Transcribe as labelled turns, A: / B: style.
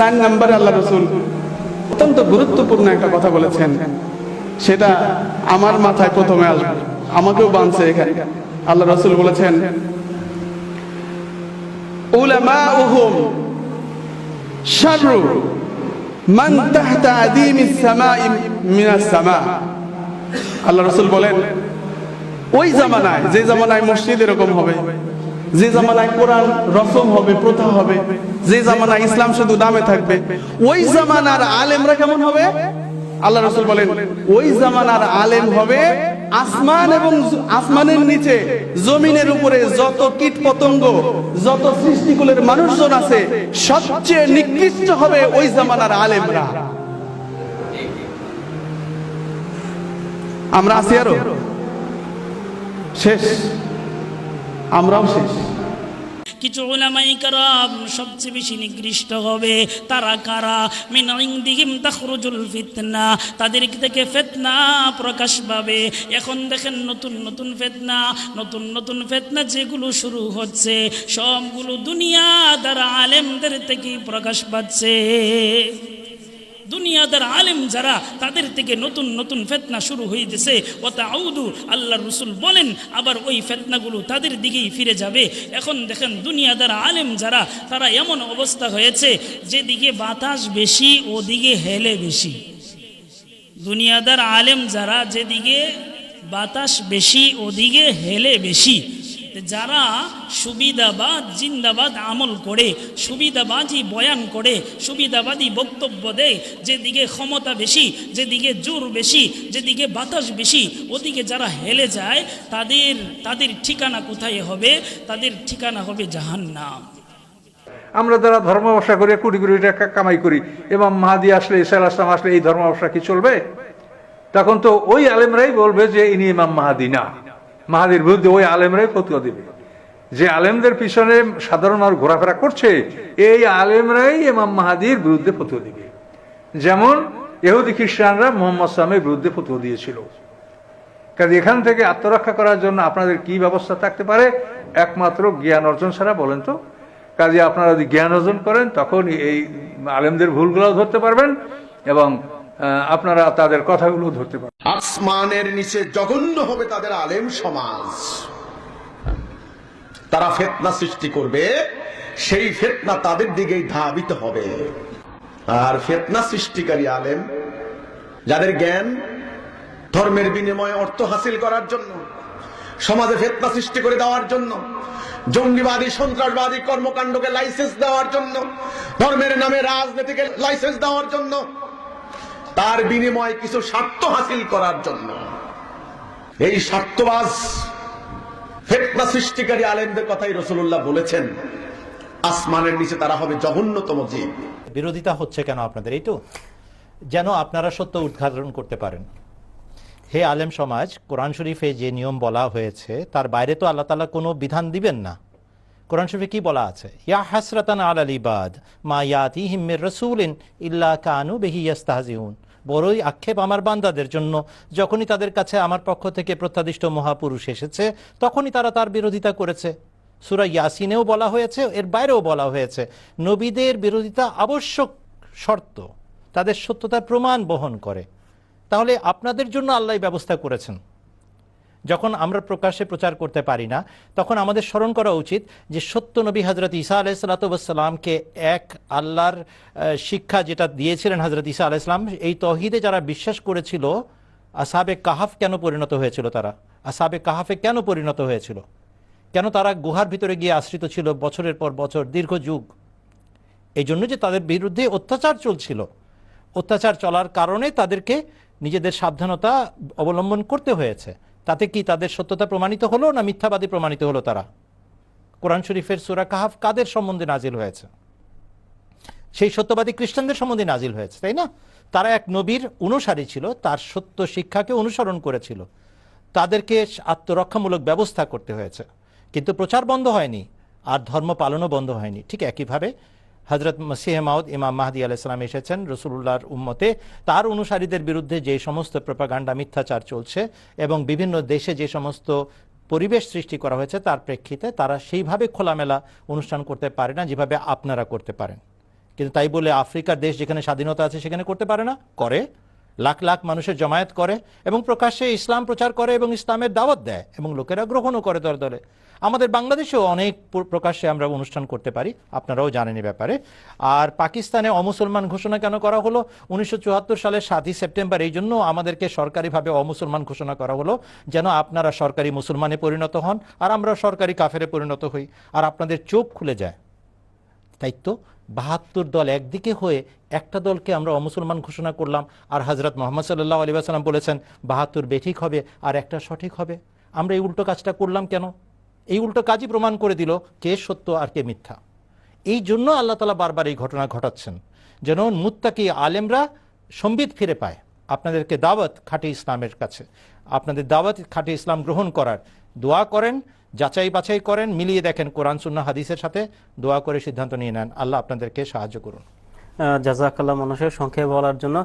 A: 4 নম্বরে আল্লাহ রাসূল অত্যন্ত গুরুত্বপূর্ণ একটা কথা বলেছেন, সেটা আমার মাথায় প্রথমে আসবে, আমাকেও বাঁধছে এখানে। আল্লাহ রাসূল বলেছেন, উলামাউহুম শাররু মান তাহতা আদিমিস সামাই মিনাস সামা। আল্লাহ রাসূল বলেন, ওই জামানায়, যে জামানায় মসজিদ এরকম হবে, যে জামানায় কোরআন রসম হবে, প্রথা হবে, যে জামানায় ইসলাম শুধু নামে থাকবে, ওই জামানার আলেমরা কেমন হবে? আল্লাহ রাসূল বলেন, ওই জামানার আলেম হবে আসমান এবং আসমানের নিচে জমিনের উপরে যত কীট পতঙ্গ, যত সৃষ্টিকুলের মানুষজন আছে, সবচেয়ে নিকৃষ্ট হবে ওই জামানার আলেমরা। আমরা আছি আরো শেষ, আমরাও শেষ।
B: কিছু উলামায়ে কেরাম সবচেয়ে বেশি নিকৃষ্ট হবে। তারা কারা? মিন ইনদিহিম তাখরুজুল ফিতনা, তাদের থেকে ফিতনা প্রকাশ পাবে। এখন দেখেন নতুন নতুন ফিতনা যেগুলো শুরু হচ্ছে, সবগুলো দুনিয়াদার আলেমদের থেকেই প্রকাশ পাচ্ছে। দুনিয়াদার আলেম যারা, তাদের থেকে নতুন ফিতনা শুরু হইতেছে। ওয়াতাউদু, আল্লাহর রাসূল বলেন, আবার ওই ফিতনাগুলো তাদের দিকেই ফিরে যাবে। এখন দেখেন দুনিয়াদার আলেম যারা, তারা এমন অবস্থা হয়েছে, যেদিকে বাতাস বেশি ওদিকে হেলে বেশি। দুনিয়াদার আলেম যারা, যেদিকে বাতাস বেশি ওদিকে হেলে বেশি। যারা সুবিধাবাদ জিন্দাবাদ আমল করে, সুবিধাবাদী বয়ান করে, সুবিধাবাদী বক্তব্য দেয়, যেদিকে ক্ষমতা বেশি, যেদিকে জোর বেশি, যেদিকে বাতাস বেশি, ওদিকে যারা হেলে যায়, তাদের ঠিকানা কোথায় হবে? তাদের ঠিকানা হবে জাহান্নাম।
C: আমরা যারা ধর্ম ব্যবসা করে কোটি কোটি টাকা কামাই করি, ইমাম মাহদী আসলে, ঈসা আলাইহিস সালাম আসলে এই ধর্ম ব্যবসা কি চলবে? তখন তো ওই আলেমরাই বলবে যে ইনি ইমাম মাহদী না। মাহাদির বিরুদ্ধে ওই আলেমরাই ফতোয়া দিবে। যে আলেমদের পিছনে সাধারণ মানুষ ঘোরাফেরা করছে, এই আলেমরাই ইমাম মাহাদির বিরুদ্ধে ফতোয়া দিবে। যেমন ইহুদি খ্রিস্টানরা মুহাম্মদ সাল্লামের বিরুদ্ধে ফতোয়া দিয়েছিল। কাজে এখান থেকে আত্মরক্ষা করার জন্য আপনাদের কি ব্যবস্থা থাকতে পারে? একমাত্র জ্ঞান অর্জন ছাড়া। বলেন তো। কাজে আপনারা যদি জ্ঞান অর্জন করেন, তখন এই আলেমদের ভুলগুলো ধরতে পারবেন এবং আপনারা তাদের কথাগুলো ধরতে পারবেন।
D: আসমানের নিচে জঘন্য হবে তাদের আলেম সমাজ। তারা ফিতনা সৃষ্টি করবে, সেই ফিতনা তাদের দিকেই ধাবিত হবে। আর ফিতনা সৃষ্টিকারী আলেম, যাদের জ্ঞান ধর্মের বিনিময়ে অর্থ হাসিল করার জন্য, সমাজে ফিতনা সৃষ্টি করে দেওয়ার জন্য, জঙ্গিবাদী সন্ত্রাসবাদী কর্মকাণ্ডকে লাইসেন্স দেওয়ার জন্য, ধর্মের নামে রাজনীতিকে লাইসেন্স দেওয়ার জন্য, তার বিনিময়ে কিছু স্বার্থ হাসিল করার জন্য, এই স্বার্থবাজ ফিতনা সৃষ্টিকারী আলেমদের কথাই রাসূলুল্লাহ বলেছেন, আসমানের নিচে তারা হবে জঘন্যতম জীব।
E: বিরোধিতা হচ্ছে কেন আপনাদের? এই তো যেন আপনারা সত্য উদ্ঘাটন করতে পারেন। হে আলেম সমাজ, কোরআন শরীফে যে নিয়ম বলা হয়েছে তার বাইরে তো আল্লাহ তাআলা কোনো বিধান দিবেন না। কোরআন শরীফে কি বলা আছে? ইয়া হাসরাতান আলাল ইবাদ মা ইয়াতিহিম মির রাসূলিন ইল্লা কানু বিহি ইস্তাহজিউন। বড়ই আক্ষেপ আমার বান্দাদের জন্য, যখনই তাদের কাছে আমার পক্ষ থেকে প্রত্যাদিষ্ট মহাপুরুষ এসেছে, তখনই তারা তার বিরোধিতা করেছে। সূরা ইয়াসিনেও বলা হয়েছে, এর বাইরেও বলা হয়েছে, নবীদের বিরোধিতা আবশ্যক শর্ত, তাদের সত্যতার প্রমাণ বহন করে। তাহলে আপনাদের জন্য আল্লাহ ব্যবস্থা করেছেন। যখন আমরা প্রকাশ্যে প্রচার করতে পারি না, তখন আমাদের স্মরণ করা উচিত যে সত্য নবী হযরত ঈসা আলাইহিস সালামকে এক আল্লাহর শিক্ষা যেটা দিয়েছিলেন হযরত ঈসা আলাইহিস সালাম, এই তৌহিদে যারা বিশ্বাস করেছিল, আসহাবে কাহাফ কেন পরিণত হয়েছিল? তারা আসহাবে কাহাফে কেন পরিণত হয়েছিল? কেন তারা গুহার ভিতরে গিয়ে আশ্রিত ছিল বছরের পর বছর, দীর্ঘ যুগ? এই জন্য যে তাদের বিরুদ্ধে অত্যাচার চলছিল। অত্যাচার চলার কারণে তাদেরকে নিজেদের সাবধানতা অবলম্বন করতে হয়েছে। তাতে কি তাদের সত্যতা প্রমাণিত হলো না মিথ্যাবাদী প্রমাণিত হলো তারা? কোরআন শরীফের সূরা কাহাফ কাদের সম্বন্ধে নাজিল হয়েছে? সেই সত্যবাদী খ্রিস্টানদের সম্বন্ধে নাজিল হয়েছে, তাই না? তারা এক নবীর অনুসারী ছিল, তার সত্য শিক্ষাকে অনুসরণ করেছিল। তাদেরকে আত্মরক্ষামূলক ব্যবস্থা করতে হয়েছে, কিন্তু প্রচার বন্ধ হয়নি, আর ধর্ম পালনও বন্ধ হয়নি। ঠিক একইভাবে হযরত মসিহে মাউদ ইমাম মাহদী আলাইহিস সালাম এসেছেন, রাসূলুল্লাহর উম্মতে তার অনুসারীদের বিরুদ্ধে যে সমস্ত প্রোপাগান্ডা, মিথ্যাচার চলছে এবং বিভিন্ন দেশে যে সমস্ত পরিবেশ সৃষ্টি করা হয়েছে, তার প্রেক্ষিতে তারা সেইভাবে খোলামেলা অনুষ্ঠান করতে পারে না যেভাবে আপনারা করতে পারেন। কিন্তু তাই বলে আফ্রিকার দেশ যেখানে স্বাধীনতা আছে সেখানে করতে পারে না? করে। লাখ লাখ মানুষের জমায়েত করে এবং প্রকাশ্যে ইসলাম প্রচার করে এবং ইসলামের দাওয়াত দেয় এবং লোকেরা গ্রহণও করে দলে দলে। আমাদের বাংলাদেশেও অনেক প্রকাশ্যে আমরা অনুষ্ঠান করতে পারি, আপনারাও জানেন এই ব্যাপারে। আর পাকিস্তানে অমুসলমান ঘোষণা কেন করা হলো 1974 সালের 7ই সেপ্টেম্বর? এই জন্য আমাদেরকে সরকারিভাবে অমুসলমান ঘোষণা করা হলো, যেন আপনারা সরকারি মুসলমানে পরিণত হন আর আমরা সরকারি কাফেরে পরিণত হই আর আপনাদের চোখ খুলে যায়। তাই তো 72 দল একদিকে হয়ে একটা দলকে আমরা অমুসলমান ঘোষণা করলাম, আর হযরত মুহাম্মদ সাল্লাল্লাহু আলাইহি ওয়াসাল্লাম বলেছেন 72 বেঠিক হবে আর একটা সঠিক হবে। আমরা এই উল্টো কাজটা করলাম কেন? এই উল্টো কাজই প্রমাণ করে দিল কে সত্য আর কে মিথ্যা। এই জন্য আল্লাহ তাআলা বারবার এই ঘটনা ঘটাচ্ছেন, যেন মুত্তাকি আলেমরা সম্বিত ফিরে পায়। আপনাদেরকে দাওয়াত খাঁটি ইসলামের কাছে, আপনাদের দাওয়াত খাঁটি ইসলাম গ্রহণ করার। দোয়া করেন, যাচাই বাছাই করেন, মিলিয়ে দেখেন কোরআন সুন্নাহ হাদিসের সাথে, দোয়া করে সিদ্ধান্ত নিয়ে নেন। আল্লাহ আপনাদেরকে সাহায্য করুন।
F: জাযাকাল্লাহ মানুষের সংক্ষেপে বলার জন্য।